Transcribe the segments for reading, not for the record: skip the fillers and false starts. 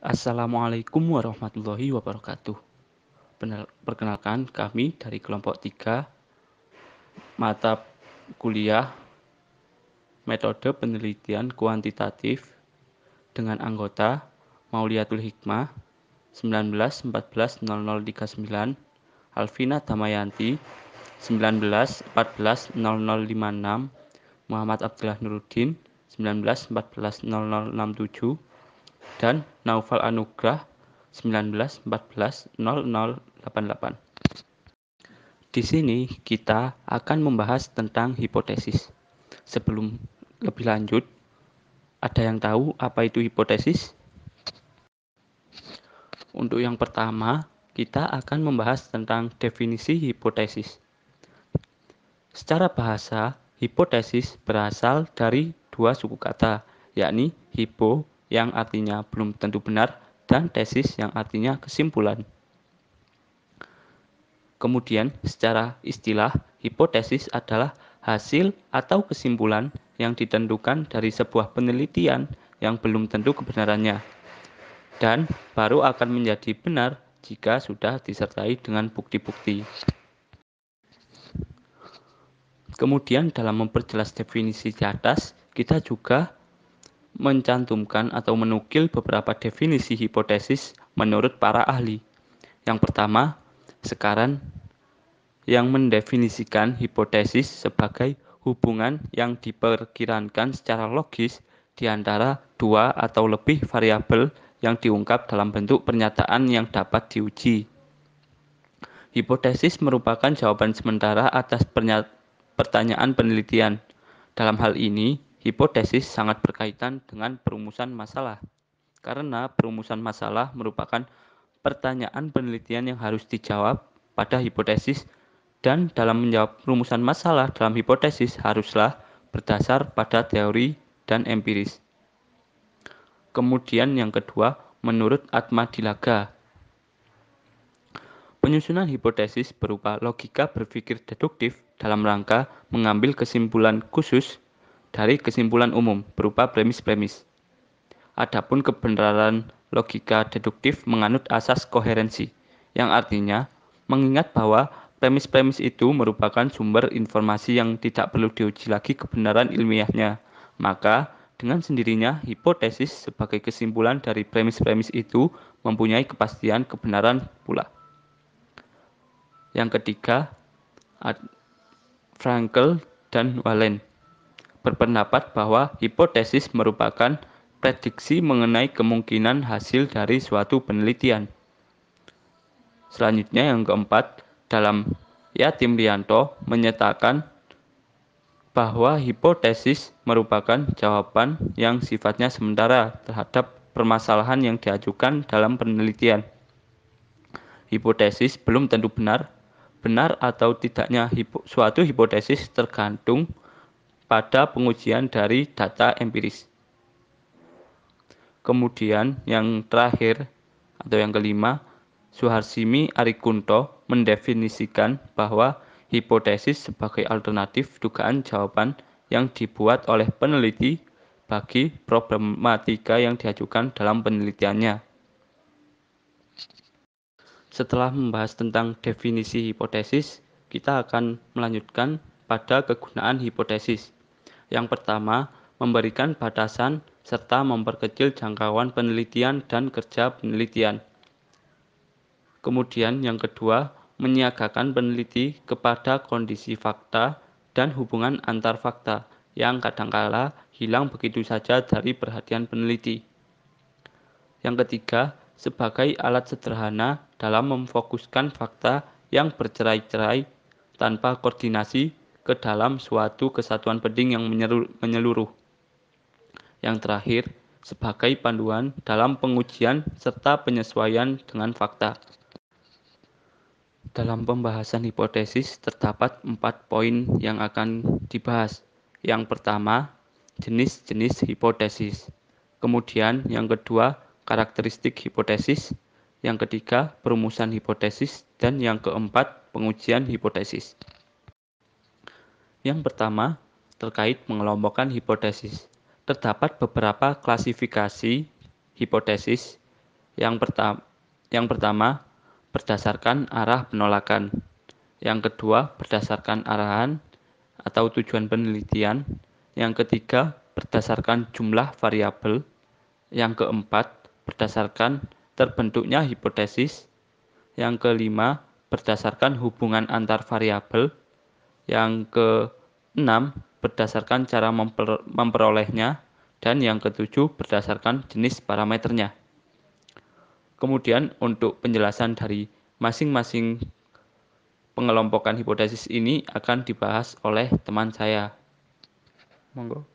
Assalamualaikum warahmatullahi wabarakatuh. Perkenalkan kami dari kelompok 3 mata kuliah metode penelitian kuantitatif dengan anggota Mauliatul Hikmah 19140039, Alvina Damayanti 19140056, Muhammad Abdullah Nuruddin 19140067, dan Naufal Anugrah 19140088. Di sini kita akan membahas tentang hipotesis. Sebelum lebih lanjut, ada yang tahu apa itu hipotesis? Untuk yang pertama, kita akan membahas tentang definisi hipotesis. Secara bahasa, hipotesis berasal dari dua suku kata, yakni hypo yang artinya belum tentu benar dan tesis yang artinya kesimpulan. Kemudian, secara istilah, hipotesis adalah hasil atau kesimpulan yang ditentukan dari sebuah penelitian yang belum tentu kebenarannya, dan baru akan menjadi benar jika sudah disertai dengan bukti-bukti. Kemudian dalam memperjelas definisi di atas, kita juga mencantumkan atau menukil beberapa definisi hipotesis menurut para ahli. Yang pertama, sekarang yang mendefinisikan hipotesis sebagai hubungan yang diperkirakan secara logis di antara dua atau lebih variabel yang diungkap dalam bentuk pernyataan yang dapat diuji. Hipotesis merupakan jawaban sementara atas pertanyaan penelitian. Dalam hal ini, hipotesis sangat berkaitan dengan perumusan masalah, karena perumusan masalah merupakan pertanyaan penelitian yang harus dijawab pada hipotesis, dan dalam menjawab perumusan masalah dalam hipotesis haruslah berdasar pada teori dan empiris. Kemudian yang kedua, menurut Atmadilaga, penyusunan hipotesis berupa logika berpikir deduktif dalam rangka mengambil kesimpulan khusus dari kesimpulan umum berupa premis-premis. Adapun kebenaran logika deduktif menganut asas koherensi, yang artinya mengingat bahwa premis-premis itu merupakan sumber informasi yang tidak perlu diuji lagi kebenaran ilmiahnya. Maka, dengan sendirinya hipotesis sebagai kesimpulan dari premis-premis itu mempunyai kepastian kebenaran pula. Yang ketiga, Frankel dan Wallen berpendapat bahwa hipotesis merupakan prediksi mengenai kemungkinan hasil dari suatu penelitian. Selanjutnya yang keempat, dalam Yatim Lianto menyatakan bahwa hipotesis merupakan jawaban yang sifatnya sementara terhadap permasalahan yang diajukan dalam penelitian. Hipotesis belum tentu benar. Benar atau tidaknya suatu hipotesis tergantung pada pengujian dari data empiris. Kemudian yang terakhir atau yang kelima, Suharsimi Arikunto mendefinisikan bahwa hipotesis sebagai alternatif dugaan jawaban yang dibuat oleh peneliti bagi problematika yang diajukan dalam penelitiannya. Setelah membahas tentang definisi hipotesis, kita akan melanjutkan pada kegunaan hipotesis. Yang pertama, memberikan batasan serta memperkecil jangkauan penelitian dan kerja penelitian. Kemudian yang kedua, menyiagakan peneliti kepada kondisi fakta dan hubungan antar fakta yang kadangkala hilang begitu saja dari perhatian peneliti. Yang ketiga, sebagai alat sederhana dalam memfokuskan fakta yang bercerai-cerai tanpa koordinasi ke dalam suatu kesatuan penting yang menyeluruh. Yang terakhir, sebagai panduan dalam pengujian serta penyesuaian dengan fakta. Dalam pembahasan hipotesis terdapat 4 poin yang akan dibahas. Yang pertama, jenis-jenis hipotesis. Kemudian yang kedua, karakteristik hipotesis. Yang ketiga, perumusan hipotesis. Dan yang keempat, pengujian hipotesis. Yang pertama, terkait mengelompokkan hipotesis. Terdapat beberapa klasifikasi hipotesis Yang pertama, berdasarkan arah penolakan. Yang kedua, berdasarkan arahan atau tujuan penelitian. Yang ketiga, berdasarkan jumlah variabel. Yang keempat, berdasarkan terbentuknya hipotesis. Yang kelima, berdasarkan hubungan antar variabel. Yang keenam, berdasarkan cara memperolehnya. Dan yang ketujuh, berdasarkan jenis parameternya. Kemudian untuk penjelasan dari masing-masing pengelompokan hipotesis ini akan dibahas oleh teman saya. Monggo.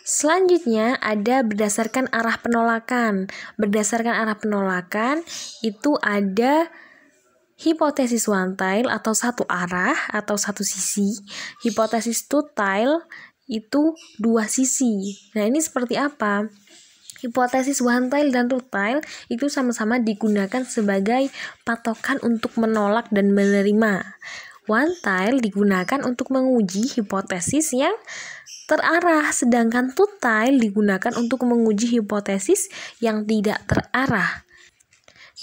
Selanjutnya ada berdasarkan arah penolakan. Berdasarkan arah penolakan itu ada hipotesis one tile atau satu arah atau satu sisi. Hipotesis two tile itu dua sisi. Nah, ini seperti apa? Hipotesis one tile dan two tile itu sama-sama digunakan sebagai patokan untuk menolak dan menerima. One tile digunakan untuk menguji hipotesis yang terarah, sedangkan two tile digunakan untuk menguji hipotesis yang tidak terarah.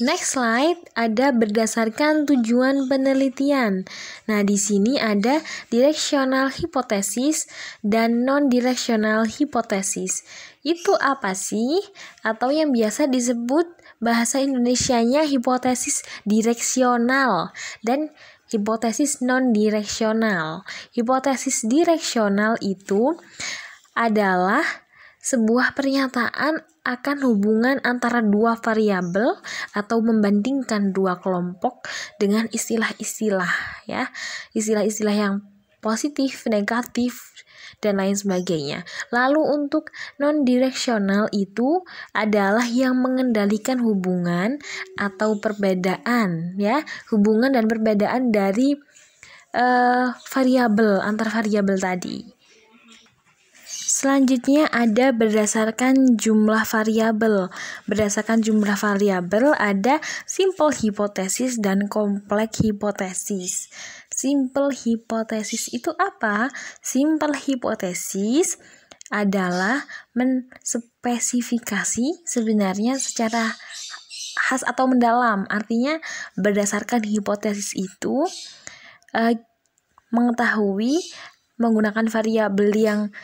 Next slide ada berdasarkan tujuan penelitian. Nah, di sini ada directional hypothesis dan non-directional hypothesis. Itu apa sih? Atau yang biasa disebut bahasa Indonesianya hipotesis direksional dan hipotesis non-direksional. Hipotesis direksional itu adalah sebuah pernyataan akan hubungan antara dua variabel atau membandingkan dua kelompok dengan istilah-istilah ya, istilah-istilah yang positif, negatif, dan lain sebagainya. Lalu untuk non-direksional itu adalah yang mengendalikan hubungan atau perbedaan ya, hubungan dan perbedaan dari variabel antar variabel tadi. Selanjutnya ada berdasarkan jumlah variabel. Berdasarkan jumlah variabel ada simple hipotesis dan kompleks hipotesis. Simple hipotesis itu apa? Simple hipotesis adalah menspesifikasi sebenarnya secara khas atau mendalam. Artinya berdasarkan hipotesis itu mengetahui menggunakan variabel yang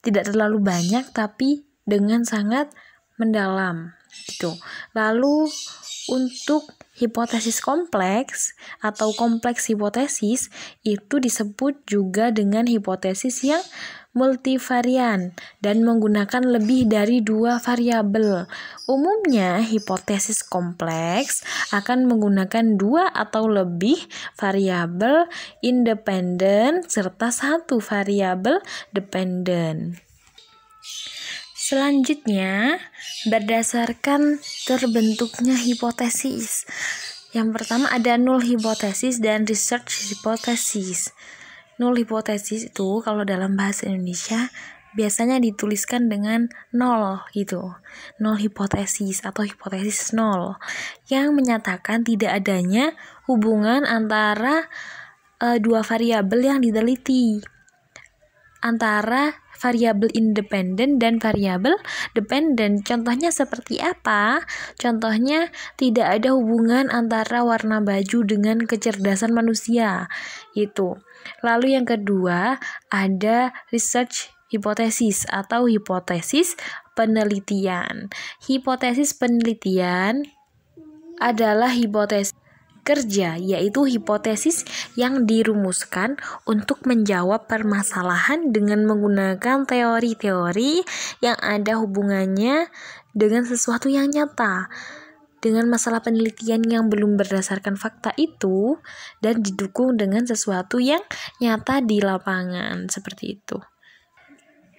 tidak terlalu banyak tapi dengan sangat mendalam gitu. Lalu untuk hipotesis kompleks atau kompleks hipotesis itu disebut juga dengan hipotesis yang multivarian dan menggunakan lebih dari dua variabel. Umumnya hipotesis kompleks akan menggunakan dua atau lebih variabel independen serta satu variabel dependen. Selanjutnya, berdasarkan terbentuknya hipotesis. Yang pertama ada null hipotesis dan research hipotesis. Null hipotesis itu kalau dalam bahasa Indonesia biasanya dituliskan dengan nol gitu. Null hipotesis atau hipotesis nol yang menyatakan tidak adanya hubungan antara dua variabel yang diteliti, antara variabel independen dan variabel dependen. Contohnya seperti apa? Contohnya tidak ada hubungan antara warna baju dengan kecerdasan manusia gitu. Lalu yang kedua ada research hipotesis atau hipotesis penelitian. Hipotesis penelitian adalah hipotesis kerja, yaitu hipotesis yang dirumuskan untuk menjawab permasalahan dengan menggunakan teori-teori yang ada hubungannya dengan sesuatu yang nyata, dengan masalah penelitian yang belum berdasarkan fakta itu dan didukung dengan sesuatu yang nyata di lapangan, seperti itu.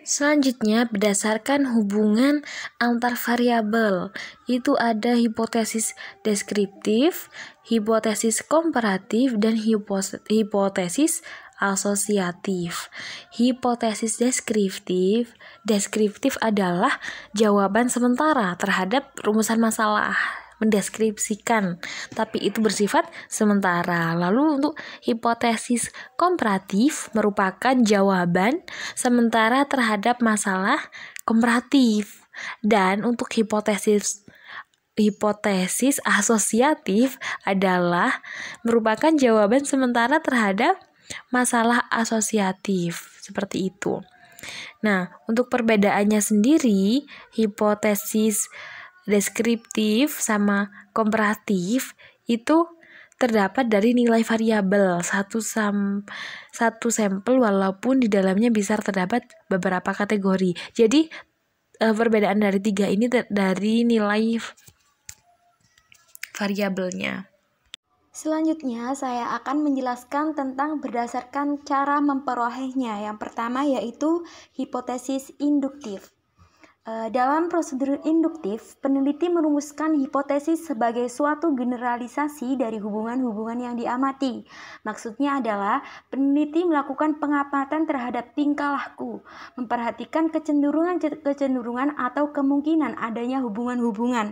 Selanjutnya, berdasarkan hubungan antar variabel, itu ada hipotesis deskriptif, hipotesis komparatif, dan hipotesis asosiatif. Hipotesis deskriptif adalah jawaban sementara terhadap rumusan masalah, mendeskripsikan, tapi itu bersifat sementara. Lalu untuk hipotesis komparatif merupakan jawaban sementara terhadap masalah komparatif. Dan untuk hipotesis asosiatif adalah merupakan jawaban sementara terhadap masalah asosiatif, seperti itu. Nah, untuk perbedaannya sendiri, hipotesis deskriptif sama komparatif itu terdapat dari nilai variabel satu sampel walaupun di dalamnya bisa terdapat beberapa kategori. Jadi perbedaan dari tiga ini dari nilai variabelnya. Selanjutnya, saya akan menjelaskan tentang berdasarkan cara memperolehnya. Yang pertama yaitu hipotesis induktif. Dalam prosedur induktif, peneliti merumuskan hipotesis sebagai suatu generalisasi dari hubungan-hubungan yang diamati. Maksudnya adalah peneliti melakukan pengamatan terhadap tingkah laku, memperhatikan kecenderungan atau kemungkinan adanya hubungan-hubungan,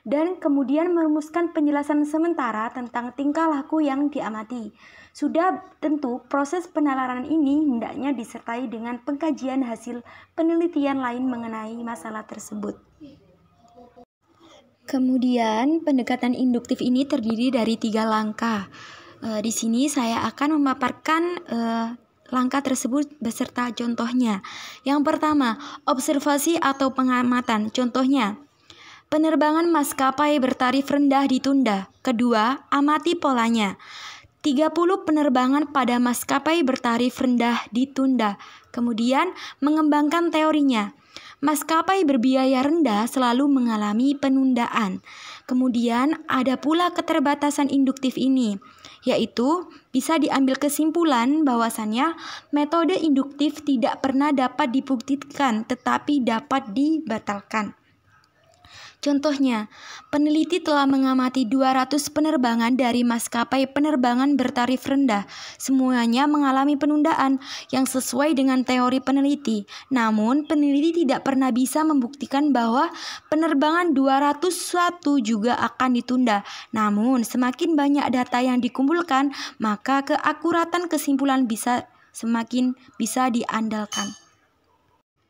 dan kemudian merumuskan penjelasan sementara tentang tingkah laku yang diamati. Sudah tentu proses penalaran ini hendaknya disertai dengan pengkajian hasil penelitian lain mengenai masalah tersebut. Kemudian pendekatan induktif ini terdiri dari 3 langkah. Di sini saya akan memaparkan langkah tersebut beserta contohnya. Yang pertama, observasi atau pengamatan. Contohnya, penerbangan maskapai bertarif rendah ditunda. Kedua, amati polanya. 30 penerbangan pada maskapai bertarif rendah ditunda. Kemudian, mengembangkan teorinya. Maskapai berbiaya rendah selalu mengalami penundaan. Kemudian, ada pula keterbatasan induktif ini, yaitu bisa diambil kesimpulan bahwasannya metode induktif tidak pernah dapat dibuktikan tetapi dapat dibatalkan. Contohnya, peneliti telah mengamati 200 penerbangan dari maskapai penerbangan bertarif rendah. Semuanya mengalami penundaan yang sesuai dengan teori peneliti. Namun, peneliti tidak pernah bisa membuktikan bahwa penerbangan 201 juga akan ditunda. Namun, semakin banyak data yang dikumpulkan, maka keakuratan kesimpulan semakin bisa diandalkan.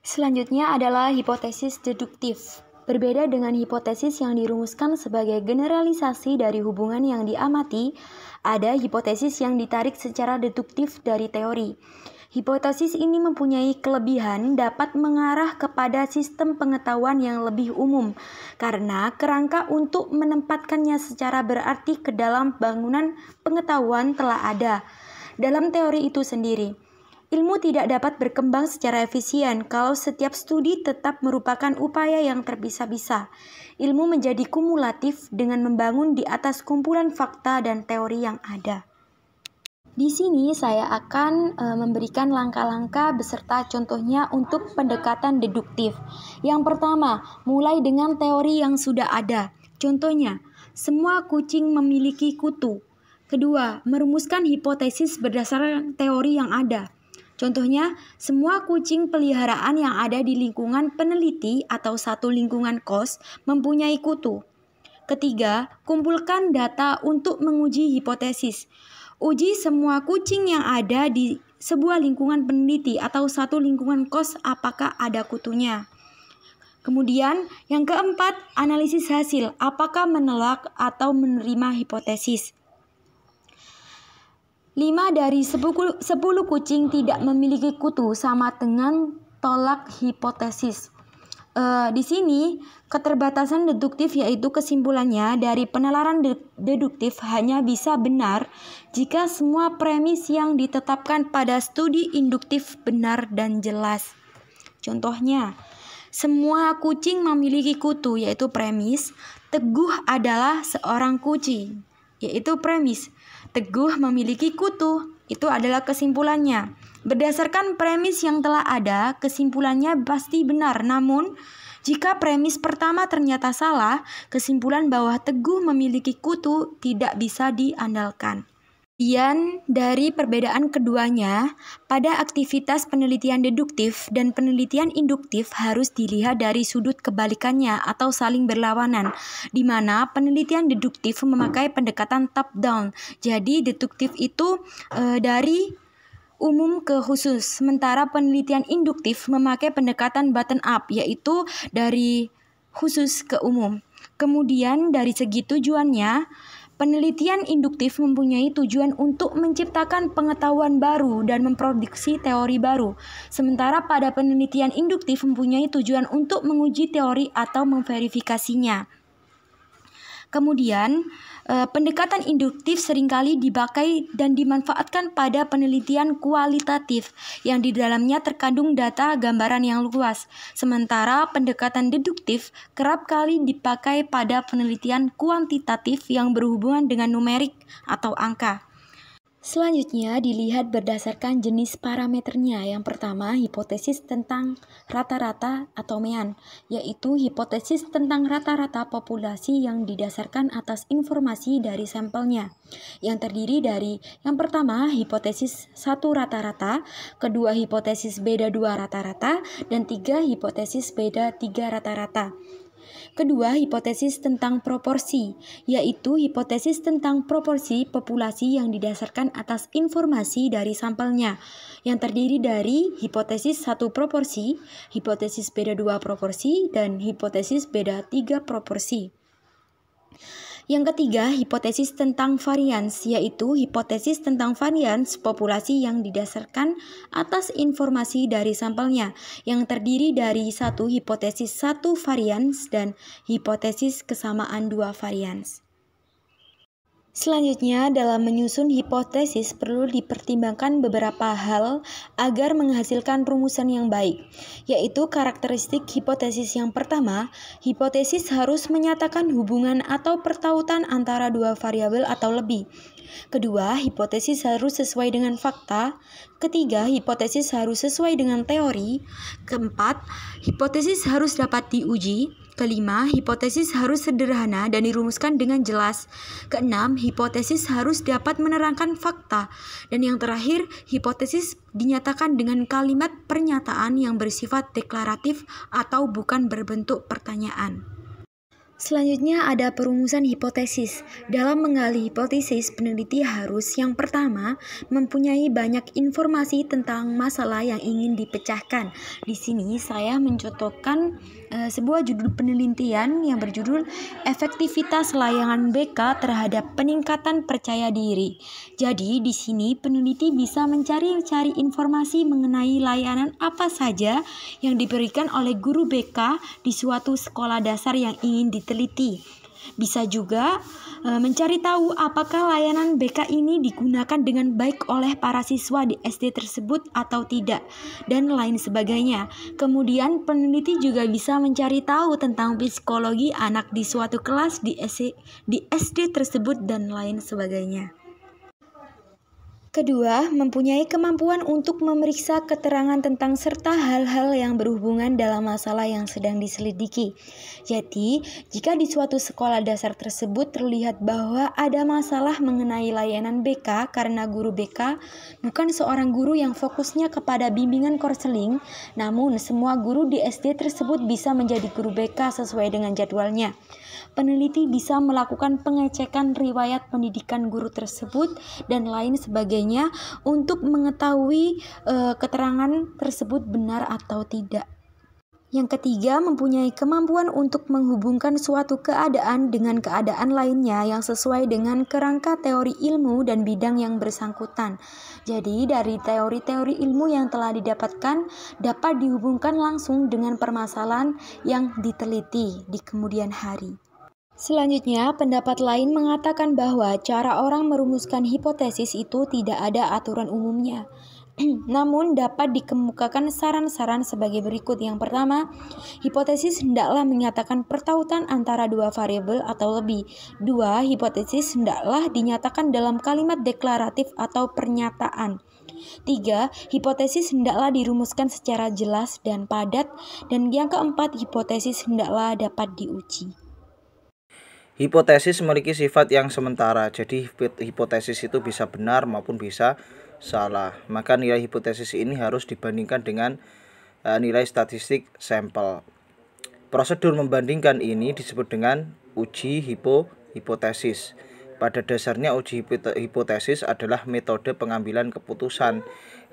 Selanjutnya adalah hipotesis deduktif. Berbeda dengan hipotesis yang dirumuskan sebagai generalisasi dari hubungan yang diamati, ada hipotesis yang ditarik secara deduktif dari teori. Hipotesis ini mempunyai kelebihan dapat mengarah kepada sistem pengetahuan yang lebih umum, karena kerangka untuk menempatkannya secara berarti ke dalam bangunan pengetahuan telah ada. Dalam teori itu sendiri, ilmu tidak dapat berkembang secara efisien kalau setiap studi tetap merupakan upaya yang terpisah-pisah. Ilmu menjadi kumulatif dengan membangun di atas kumpulan fakta dan teori yang ada. Di sini saya akan memberikan langkah-langkah beserta contohnya untuk pendekatan deduktif. Yang pertama, mulai dengan teori yang sudah ada. Contohnya, semua kucing memiliki kutu. Kedua, merumuskan hipotesis berdasarkan teori yang ada. Contohnya, semua kucing peliharaan yang ada di lingkungan peneliti atau satu lingkungan kos mempunyai kutu. Ketiga, kumpulkan data untuk menguji hipotesis. Uji semua kucing yang ada di sebuah lingkungan peneliti atau satu lingkungan kos apakah ada kutunya. Kemudian, yang keempat, analisis hasil, apakah menolak atau menerima hipotesis. 5 dari 10 kucing tidak memiliki kutu sama dengan tolak hipotesis. Di sini keterbatasan deduktif yaitu kesimpulannya dari penalaran deduktif hanya bisa benar jika semua premis yang ditetapkan pada studi induktif benar dan jelas. Contohnya, semua kucing memiliki kutu yaitu premis, Teguh adalah seorang kucing yaitu premis. Teguh memiliki kutu, itu adalah kesimpulannya. Berdasarkan premis yang telah ada, kesimpulannya pasti benar. Namun, jika premis pertama ternyata salah, kesimpulan bahwa Teguh memiliki kutu tidak bisa diandalkan. Kemudian dari perbedaan keduanya, pada aktivitas penelitian deduktif dan penelitian induktif harus dilihat dari sudut kebalikannya atau saling berlawanan, di mana penelitian deduktif memakai pendekatan top down. Jadi deduktif itu dari umum ke khusus, sementara penelitian induktif memakai pendekatan bottom up, yaitu dari khusus ke umum. Kemudian dari segi tujuannya, penelitian induktif mempunyai tujuan untuk menciptakan pengetahuan baru dan memproduksi teori baru, sementara pada penelitian induktif mempunyai tujuan untuk menguji teori atau memverifikasinya. Kemudian, pendekatan induktif seringkali dipakai dan dimanfaatkan pada penelitian kualitatif yang di dalamnya terkandung data gambaran yang luas. Sementara pendekatan deduktif kerap kali dipakai pada penelitian kuantitatif yang berhubungan dengan numerik atau angka. Selanjutnya dilihat berdasarkan jenis parameternya. Yang pertama, hipotesis tentang rata-rata atau mean, yaitu hipotesis tentang rata-rata populasi yang didasarkan atas informasi dari sampelnya, yang terdiri dari yang pertama, hipotesis 1 rata-rata, kedua, hipotesis beda 2 rata-rata, dan 3, hipotesis beda 3 rata-rata. Kedua, hipotesis tentang proporsi, yaitu hipotesis tentang proporsi populasi yang didasarkan atas informasi dari sampelnya, yang terdiri dari hipotesis 1 proporsi, hipotesis beda 2 proporsi, dan hipotesis beda 3 proporsi. Yang ketiga, hipotesis tentang varians, yaitu hipotesis tentang varians populasi yang didasarkan atas informasi dari sampelnya, yang terdiri dari hipotesis 1 varians dan hipotesis kesamaan 2 varians. Selanjutnya, dalam menyusun hipotesis perlu dipertimbangkan beberapa hal agar menghasilkan rumusan yang baik, yaitu karakteristik hipotesis. Yang pertama, hipotesis harus menyatakan hubungan atau pertautan antara dua variabel atau lebih. Kedua, hipotesis harus sesuai dengan fakta. Ketiga, hipotesis harus sesuai dengan teori. Keempat, hipotesis harus dapat diuji. Kelima, hipotesis harus sederhana dan dirumuskan dengan jelas. Keenam, hipotesis harus dapat menerangkan fakta. Dan yang terakhir, hipotesis dinyatakan dengan kalimat pernyataan yang bersifat deklaratif atau bukan berbentuk pertanyaan. Selanjutnya ada perumusan hipotesis. Dalam menggali hipotesis, peneliti harus yang pertama mempunyai banyak informasi tentang masalah yang ingin dipecahkan. Di sini saya mencontohkan sebuah judul penelitian yang berjudul efektivitas layanan BK terhadap peningkatan percaya diri. Jadi di sini peneliti bisa mencari informasi mengenai layanan apa saja yang diberikan oleh guru BK di suatu sekolah dasar yang ingin diteliti. Bisa juga mencari tahu apakah layanan BK ini digunakan dengan baik oleh para siswa di SD tersebut atau tidak, dan lain sebagainya. Kemudian peneliti juga bisa mencari tahu tentang psikologi anak di suatu kelas di SD tersebut dan lain sebagainya. Kedua, mempunyai kemampuan untuk memeriksa keterangan tentang serta hal-hal yang berhubungan dalam masalah yang sedang diselidiki. Jadi, jika di suatu sekolah dasar tersebut terlihat bahwa ada masalah mengenai layanan BK karena guru BK bukan seorang guru yang fokusnya kepada bimbingan konseling, namun semua guru di SD tersebut bisa menjadi guru BK sesuai dengan jadwalnya. Peneliti bisa melakukan pengecekan riwayat pendidikan guru tersebut dan lain sebagainya untuk mengetahui keterangan tersebut benar atau tidak. Yang ketiga, mempunyai kemampuan untuk menghubungkan suatu keadaan dengan keadaan lainnya yang sesuai dengan kerangka teori ilmu dan bidang yang bersangkutan. Jadi, dari teori-teori ilmu yang telah didapatkan dapat dihubungkan langsung dengan permasalahan yang diteliti di kemudian hari. Selanjutnya, pendapat lain mengatakan bahwa cara orang merumuskan hipotesis itu tidak ada aturan umumnya. Namun dapat dikemukakan saran-saran sebagai berikut. Yang pertama, hipotesis hendaklah menyatakan pertautan antara dua variabel atau lebih. Dua, hipotesis hendaklah dinyatakan dalam kalimat deklaratif atau pernyataan. Tiga, hipotesis hendaklah dirumuskan secara jelas dan padat. Dan yang keempat, hipotesis hendaklah dapat diuji. Hipotesis memiliki sifat yang sementara, jadi hipotesis itu bisa benar maupun bisa salah. Maka nilai hipotesis ini harus dibandingkan dengan nilai statistik sampel. Prosedur membandingkan ini disebut dengan uji hipotesis. Pada dasarnya uji hipotesis adalah metode pengambilan keputusan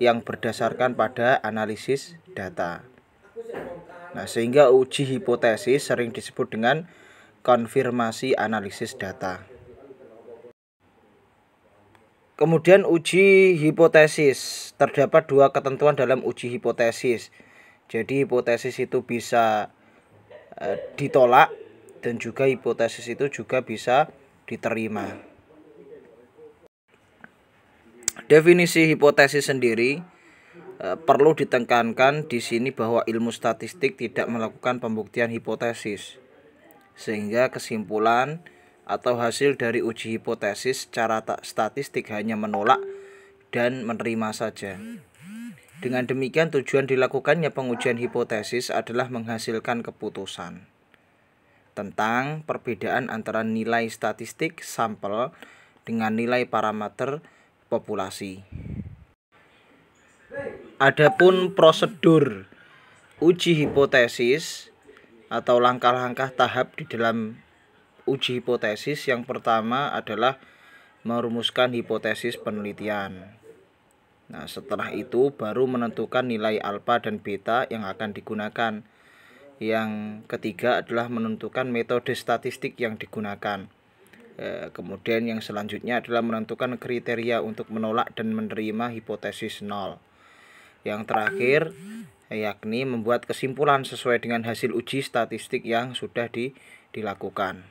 yang berdasarkan pada analisis data. Nah, sehingga uji hipotesis sering disebut dengan konfirmasi analisis data. Kemudian uji hipotesis. Terdapat dua ketentuan dalam uji hipotesis. Jadi hipotesis itu bisa ditolak dan juga hipotesis itu juga bisa diterima. Definisi hipotesis sendiri perlu ditekankan di sini bahwa ilmu statistik tidak melakukan pembuktian hipotesis, sehingga kesimpulan atau hasil dari uji hipotesis secara statistik hanya menolak dan menerima saja. Dengan demikian, tujuan dilakukannya pengujian hipotesis adalah menghasilkan keputusan tentang perbedaan antara nilai statistik sampel dengan nilai parameter populasi. Adapun prosedur uji hipotesis atau langkah-langkah tahap di dalam uji hipotesis, yang pertama adalah merumuskan hipotesis penelitian. Nah, setelah itu baru menentukan nilai alfa dan beta yang akan digunakan. Yang ketiga adalah menentukan metode statistik yang digunakan. Kemudian yang selanjutnya adalah menentukan kriteria untuk menolak dan menerima hipotesis nol. Yang terakhir yakni membuat kesimpulan sesuai dengan hasil uji statistik yang sudah dilakukan.